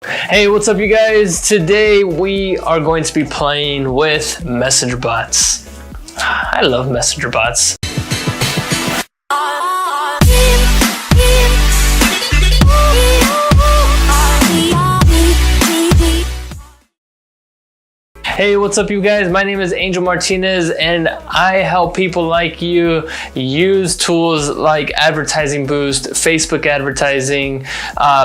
Hey, what's up you guys? Today we are going to be playing with messenger bots. I love messenger bots. Hey, what's up you guys? My name is Angel Martinez and I help people like you use tools like Advertising Boost, Facebook advertising,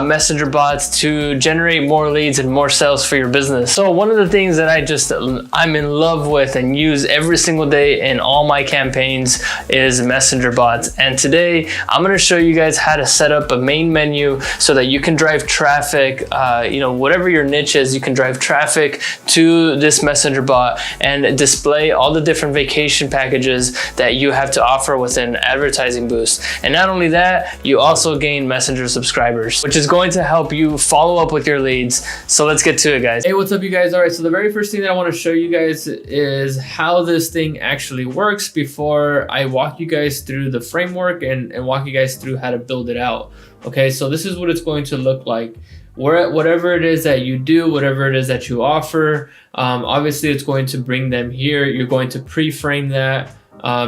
messenger bots to generate more leads and more sales for your business. So one of the things that I'm in love with and use every single day in all my campaigns is messenger bots. And today I'm gonna show you guys how to set up a main menu so that you can drive traffic, whatever your niche is, you can drive traffic to this messenger bot and display all the different vacation packages that you have to offer within Advertising Boost. And not only that, you also gain messenger subscribers, which is going to help you follow up with your leads. So let's get to it, guys. Hey, what's up you guys? All right, so the very first thing that I want to show you guys is how this thing actually works before I walk you guys through the framework and walk you guys through how to build it out. Okay, so this is what it's going to look like. Whatever it is that you do, whatever it is that you offer, obviously it's going to bring them here. You're going to pre-frame that,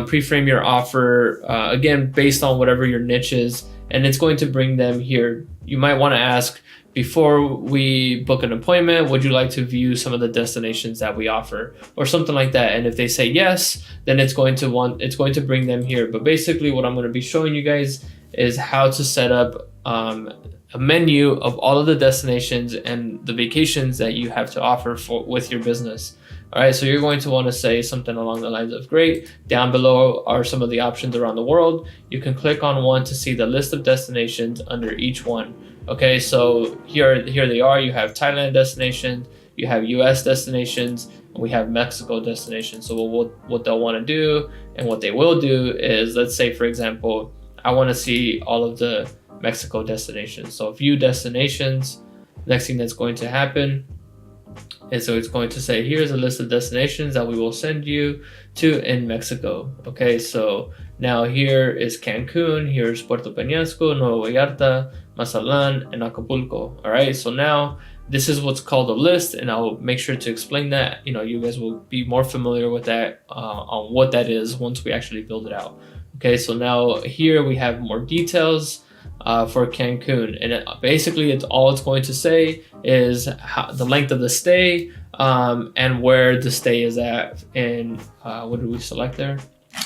pre-frame your offer, again, based on whatever your niche is, and it's going to bring them here. You might want to ask, before we book an appointment, would you like to view some of the destinations that we offer or something like that? And if they say yes, then it's going to bring them here. But basically what I'm going to be showing you guys is how to set up a menu of all of the destinations and the vacations that you have to offer with your business. All right, so you're going to want to say something along the lines of, great, down below are some of the options around the world. You can click on one to see the list of destinations under each one. Okay, so here they are. You have Thailand destinations, you have US destinations, and we have Mexico destinations. So what they'll want to do and what they will do is, let's say, for example, I want to see all of the Mexico destinations. So view destinations. Next thing that's going to happen is, so it's going to say, here's a list of destinations that we will send you to in Mexico. Okay, so now here is Cancun, here's Puerto Peñasco, Nuevo Vallarta, Mazatlan, and Acapulco. All right, so now this is what's called a list, and I'll make sure to explain that. You guys will be more familiar with that on what that is once we actually build it out. Okay, so now here we have more details for Cancun, and basically all it's going to say is the length of the stay and where the stay is at in what did we select there?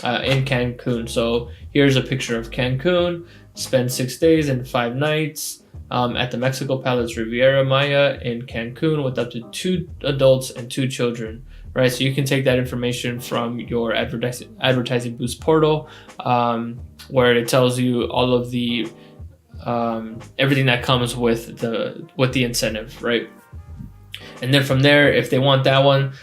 In Cancun. So here's a picture of Cancun. Spend 6 days and 5 nights at the Mexico Palace Riviera Maya in Cancun with up to 2 adults and 2 children. Right, so you can take that information from your Advertising Boost portal, where it tells you all of the everything that comes with the incentive, right? And then from there, if they want that one,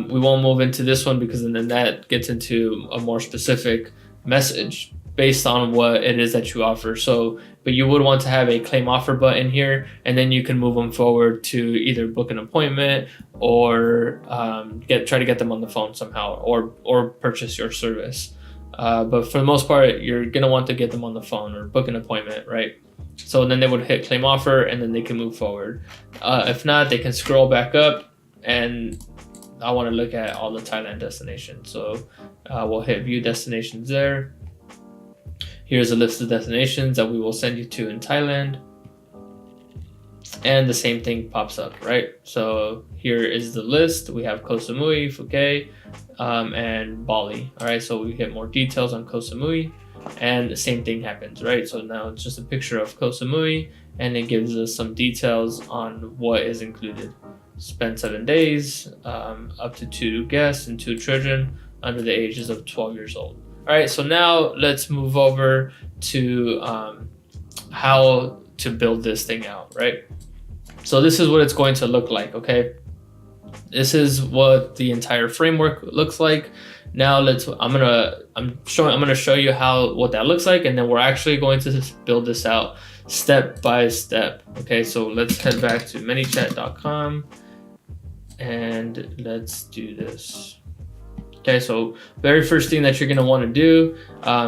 we won't move into this one, because then that gets into a more specific message based on what it is that you offer. So, but you would want to have a claim offer button here, and then you can move them forward to either book an appointment or try to get them on the phone somehow, or purchase your service. But for the most part, you're gonna want to get them on the phone or book an appointment, right? So then they would hit claim offer, and then they can move forward. If not, they can scroll back up, and I want to look at all the Thailand destinations. So we'll hit view destinations there. Here's a list of destinations that we will send you to in Thailand. And the same thing pops up, right? So here is the list. We have Koh Samui, Phuket, and Bali. All right, so we get more details on Koh Samui, and the same thing happens, right? So now it's just a picture of Koh Samui, and it gives us some details on what is included. Spend 7 days, up to 2 guests and 2 children under the ages of 12 years old. All right, so now let's move over to how to build this thing out, right? So this is what it's going to look like, okay? This is what the entire framework looks like. Now I'm gonna show you what that looks like, and then we're actually going to build this out step by step. Okay, so let's head back to Manychat.com and let's do this. Okay, so very first thing that you're gonna want to do,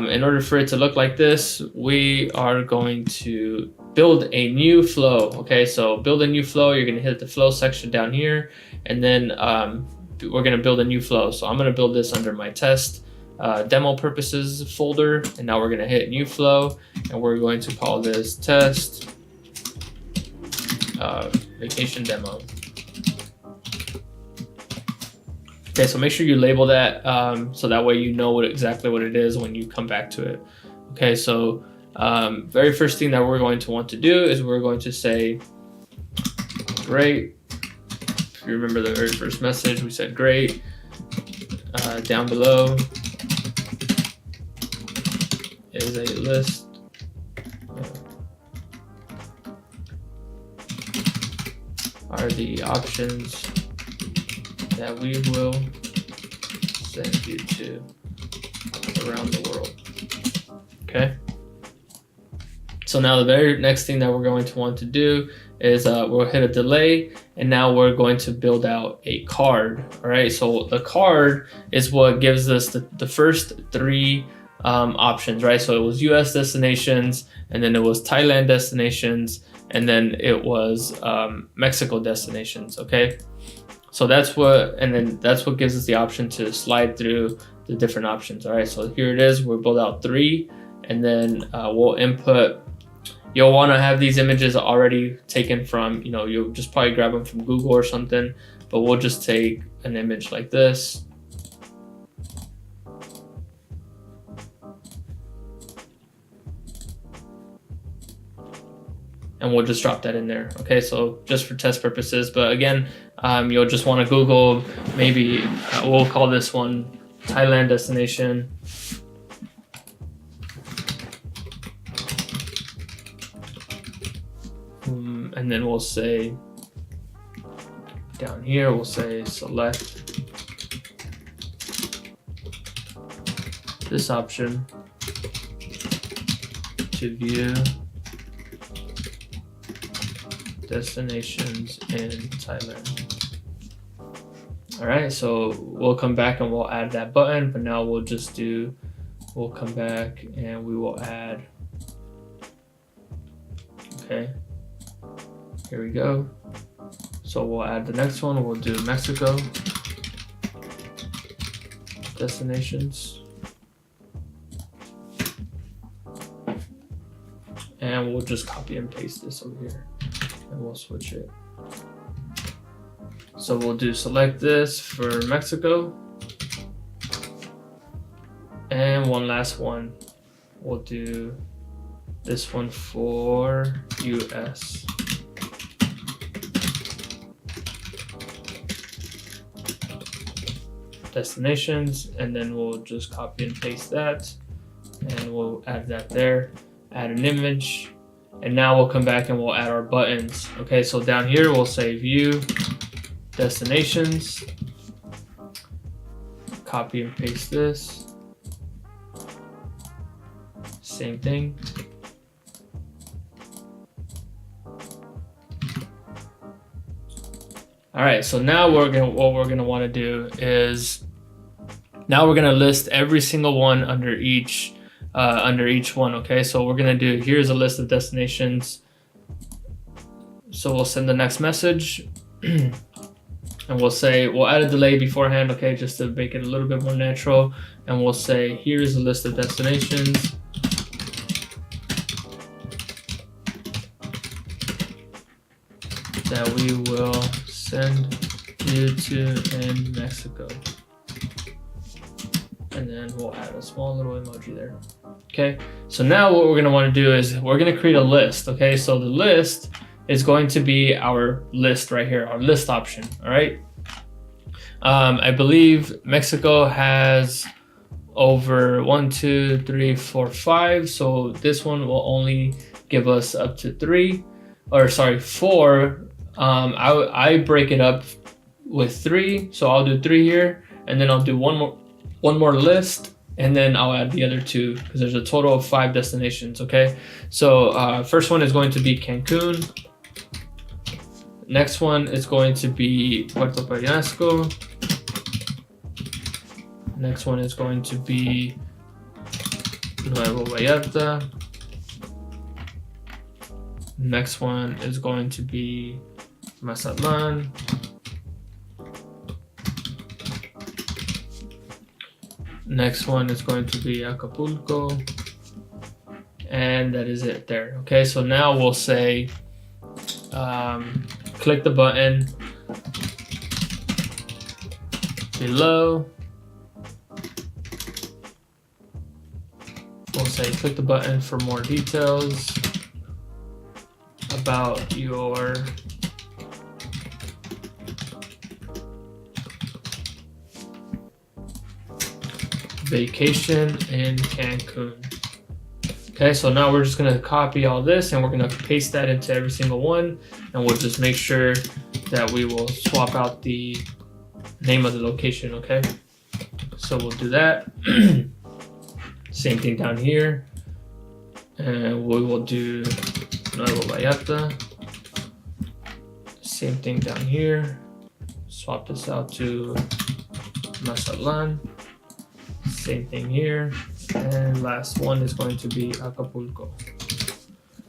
in order for it to look like this, we are going to build a new flow. Okay, so build a new flow. You're gonna hit the flow section down here, and then we're gonna build a new flow. So I'm gonna build this under my test demo purposes folder, and now we're gonna hit new flow, and we're going to call this test vacation demo. Okay, so make sure you label that so that way you know exactly what it is when you come back to it. Okay, so very first thing that we're going to want to do is we're going to say great. If you remember the very first message, we said great. Down below is a list are the options that we will send you to around the world. Okay. So now the very next thing that we're going to want to do is we'll hit a delay, and now we're going to build out a card. All right. So the card is what gives us the first three options, right? So it was US destinations, and then it was Thailand destinations, and then it was Mexico destinations. Okay. So that's what gives us the option to slide through the different options. All right, so here it is. We'll build out 3, and then we'll input. You'll want to have these images already taken from, you'll just probably grab them from Google or something, but we'll just take an image like this. And we'll just drop that in there. Okay, so just for test purposes, but again, you'll just want to Google, maybe we'll call this one Thailand destination. And then we'll say, down here, we'll say select this option to view destinations in Thailand. All right, so we'll come back and we'll add that button, but now we'll come back and we will add, okay, here we go. So we'll add the next one, we'll do Mexico destinations. And we'll just copy and paste this over here. And we'll switch it. So we'll do select this for Mexico. And one last one. We'll do this one for US. Destinations, and then we'll just copy and paste that. And we'll add that there. Add an image. And now we'll come back and we'll add our buttons. Okay, so down here we'll say view destinations. Copy and paste this. Same thing. All right, so now what we're gonna want to do is now we're gonna list every single one under each one. Okay, so we're gonna do, here's a list of destinations. So we'll send the next message and we'll add a delay beforehand, okay, just to make it a little bit more natural. And we'll say, here's a list of destinations. That we will send you to in Mexico. And then we'll add a small little emoji there. Okay, so now what we're gonna wanna do is we're gonna create a list, okay? So the list is going to be our list right here, our list option, all right? I believe Mexico has over 1, 2, 3, 4, 5. So this one will only give us up to 4. I break it up with 3. So I'll do 3 here, and then I'll do one more list, and then I'll add the other 2 because there's a total of 5 destinations. Okay, so first one is going to be Cancun. Next one is going to be Puerto Vallarta. Next one is going to be Nuevo Vallarta. Next one is going to be Mazatlan. Next one is going to be Acapulco. And that is it there. Okay, so now we'll say, click the button below. We'll say click the button for more details about your vacation in Cancun. Okay, so now we're just gonna copy all this and we're gonna paste that into every single one, and we'll just make sure that we will swap out the name of the location, okay? So we'll do that. Same thing down here. And we will do Nuevo Vallarta. Same thing down here. Swap this out to Mazatlan. Same thing here. And last one is going to be Acapulco.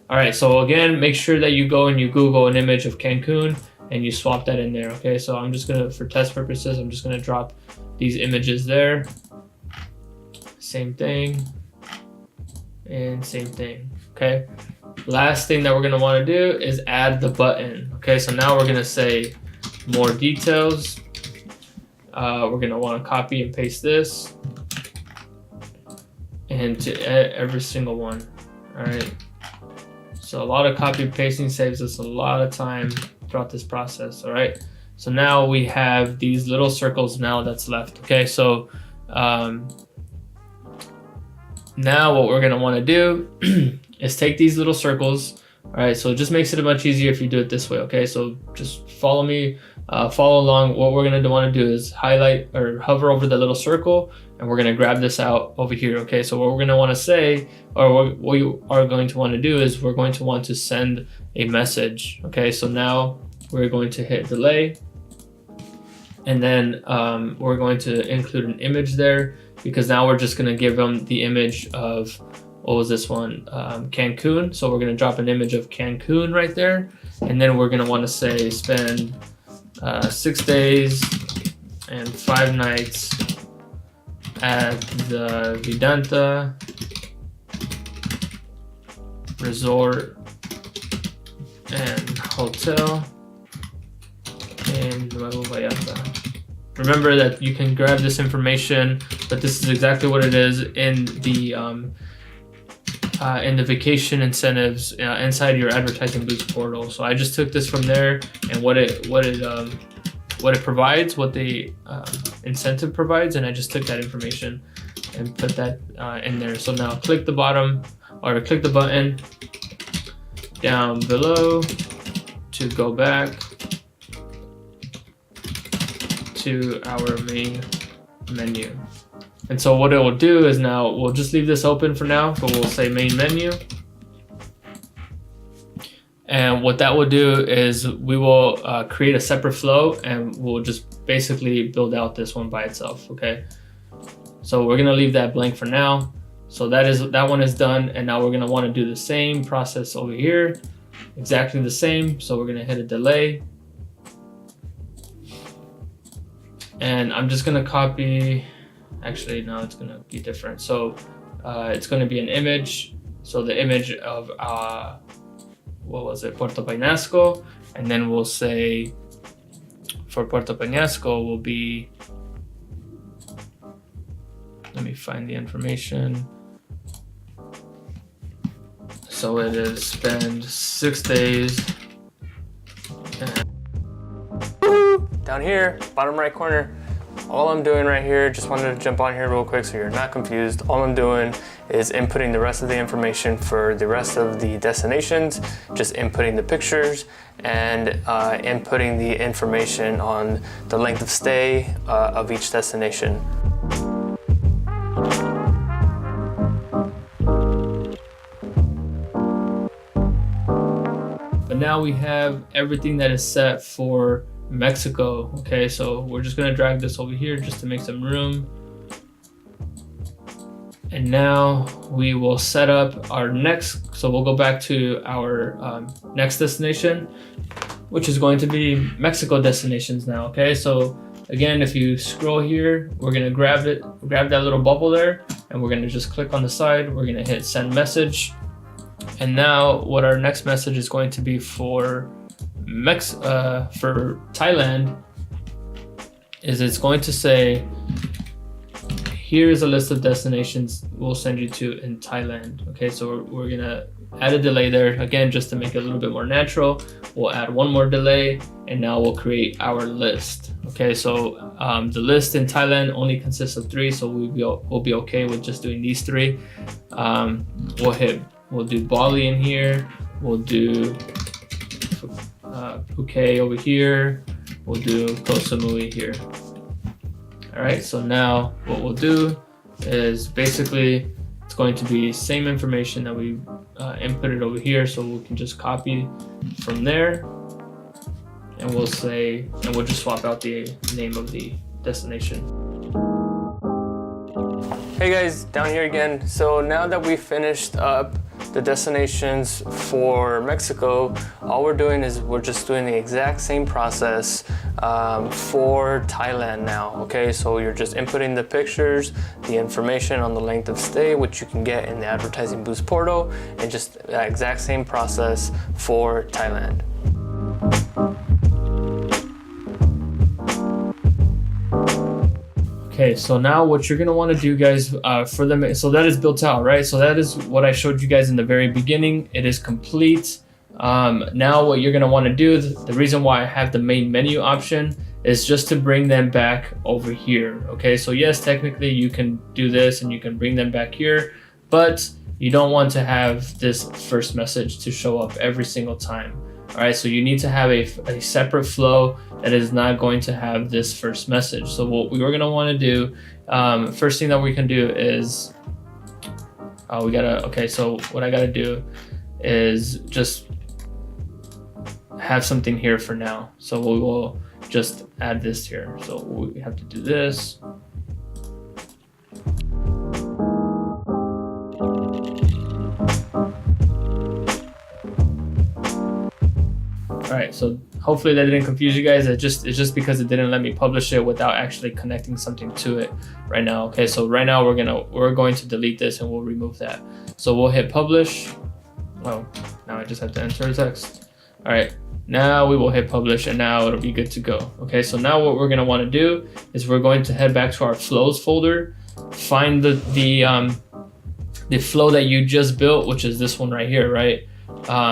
All right, so again, make sure that you go and you Google an image of Cancun and you swap that in there, okay? So I'm just gonna, for test purposes, I'm just gonna drop these images there. Same thing, and same thing, okay? Last thing that we're gonna wanna do is add the button, okay? So now we're gonna say more details. We're gonna wanna copy and paste this and to every single one, all right? So a lot of copy and pasting saves us a lot of time throughout this process, all right? So now we have these little circles now that's left, okay? So now what we're gonna wanna do is take these little circles, all right? So it just makes it much easier if you do it this way, okay? So just follow me, follow along. What we're gonna wanna do is highlight or hover over the little circle, and we're gonna grab this out over here, okay? So what we're gonna wanna say, or what we are going to wanna do is we're going to want to send a message, okay? So now we're going to hit delay, and then we're going to include an image there, because now we're just gonna give them the image of, what was this one? Cancun. So we're gonna drop an image of Cancun right there, and then we're gonna wanna say spend 6 days and 5 nights at the Vidanta Resort and Hotel in Nuevo Vallarta. Remember that you can grab this information, but this is exactly what it is in the vacation incentives inside your Advertising Boost portal. So I just took this from there, and what it provides, what the incentive provides, and I just took that information and put that in there. So now click the bottom, or click the button down below to go back to our main menu. And so what it will do is, now we'll just leave this open for now, but we'll say main menu. And what that will do is we will create a separate flow, and we'll just basically build out this one by itself, okay? So we're gonna leave that blank for now. So that one is done, and now we're gonna wanna do the same process over here, exactly the same. So we're gonna hit a delay. And I'm just gonna copy, actually no, it's gonna be different. So it's gonna be an image. So the image of, what was it, Puerto Peñasco, and then we'll say for Puerto Peñasco will be, let me find the information. So it is spend 6 days. Down here, bottom right corner, all I'm doing right here, just wanted to jump on here real quick so you're not confused. All I'm doing is inputting the rest of the information for the rest of the destinations, just inputting the pictures and inputting the information on the length of stay of each destination. But now we have everything that is set for Mexico. Okay, so we're just gonna drag this over here just to make some room, And now we will set up our next, so we'll go back to our next destination, which is going to be Mexico destinations now, okay? So again, if you scroll here, we're gonna grab that little bubble there, and we're gonna just click on the side, we're gonna hit send message. And now what our next message is going to be for Thailand is it's going to say, here's a list of destinations we'll send you to in Thailand. Okay, so we're gonna add a delay there. Again, just to make it a little bit more natural, we'll add one more delay, and now we'll create our list. Okay, so the list in Thailand only consists of 3, so we'll be okay with just doing these 3. We'll do Bali in here, we'll do Phuket over here, we'll do Koh Samui here. All right, so now what we'll do is basically it's going to be same information that we inputted over here, so we can just copy from there, and we'll just swap out the name of the destination. Hey guys, down here again. So now that we finished up the destinations for Mexico, all we're doing is we're just doing the exact same process for Thailand now. Okay, so you're just inputting the pictures, the information on the length of stay, which you can get in the Advertising Boost portal, and just that exact same process for Thailand. Okay, so now what you're gonna want to do, guys, for them, so that is built out, right? So that is what I showed you guys in the very beginning. It is complete. Now what you're gonna want to do, the reason why I have the main menu option is just to bring them back over here. Okay, so yes, technically you can do this and you can bring them back here, but you don't want to have this first message to show up every single time. All right, so you need to have a separate flow that is not going to have this first message. So what we're gonna wanna do, first thing that we can do is, so what I gotta do is just have something here for now. So we will just add this here. So we have to do this. All right, so hopefully that didn't confuse you guys. It's just because it didn't let me publish it without actually connecting something to it right now. Okay, so right now we're going to delete this and we'll remove that. So we'll hit publish. Oh, now I just have to enter a text. All right, now we will hit publish and now it'll be good to go. Okay, so now what we're gonna wanna do is we're going to head back to our flows folder, find the flow that you just built, which is this one right here, right?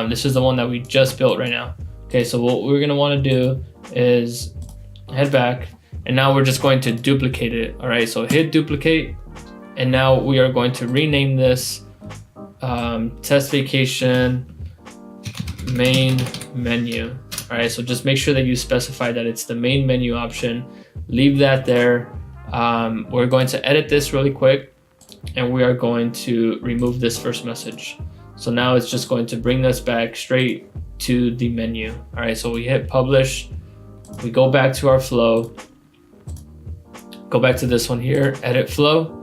This is the one that we just built right now. Okay, so what we're gonna wanna do is head back, and now we're just going to duplicate it. All right, so hit duplicate, and now we are going to rename this test vacation main menu. All right, so just make sure that you specify that it's the main menu option. Leave that there. We're going to edit this really quick, and we are going to remove this first message. So now it's just going to bring us back straight to the menu. All right, so we hit publish, we go back to our flow, go back to this one here, edit flow,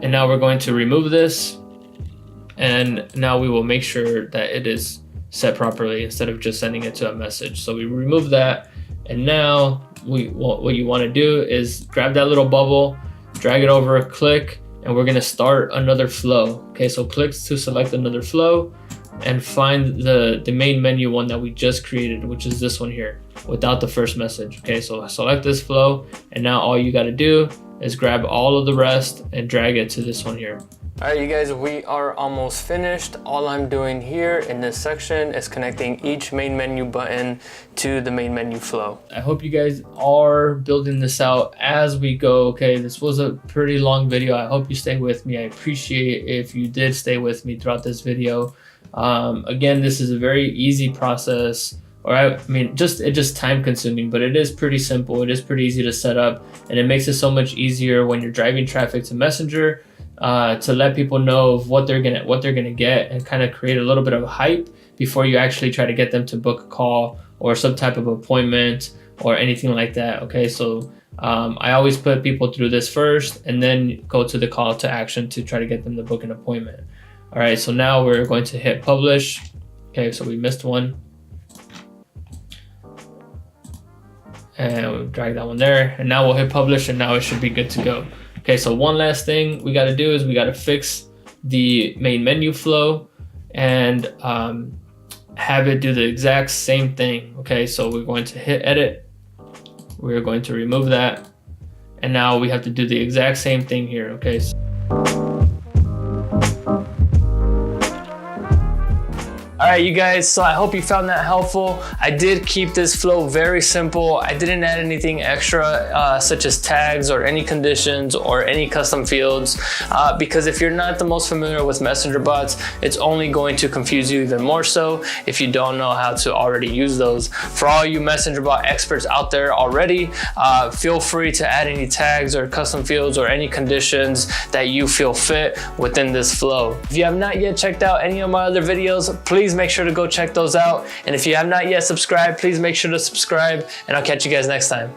and now we're going to remove this, and now we will make sure that it is set properly instead of just sending it to a message. So we remove that, and now what you want to do is grab that little bubble, drag it over, click, and we're going to start another flow. Okay, so click to select another flow and find the main menu one that we just created, which is this one here without the first message. Okay, so select this flow, and now all you got to do is grab all of the rest and drag it to this one here. All right, you guys, we are almost finished. All I'm doing here in this section is connecting each main menu button to the main menu flow. I hope you guys are building this out as we go. Okay, this was a pretty long video. I hope you stay with me. I appreciate if you did stay with me throughout this video. Again, this is a very easy process. It's just time consuming, but it is pretty simple. It is pretty easy to set up, and it makes it so much easier when you're driving traffic to Messenger to let people know of what they're gonna get, and kind of create a little bit of hype before you actually try to get them to book a call or some type of appointment or anything like that. Okay, so I always put people through this first and then go to the call to action to try to get them to book an appointment. All right, so now we're going to hit publish. Okay, so we missed one. And we'll drag that one there. And now we'll hit publish and now it should be good to go. Okay, so one last thing we gotta do is we gotta fix the main menu flow and have it do the exact same thing. Okay, so we're going to hit edit. We're going to remove that. And now we have to do the exact same thing here, okay? All right, you guys, so I hope you found that helpful. I did keep this flow very simple. I didn't add anything extra such as tags or any conditions or any custom fields because if you're not the most familiar with messenger bots, it's only going to confuse you even more so if you don't know how to already use those. For all you messenger bot experts out there already, feel free to add any tags or custom fields or any conditions that you feel fit within this flow. If you have not yet checked out any of my other videos, please make sure to go check those out. And if you have not yet subscribed, please make sure to subscribe, and I'll catch you guys next time.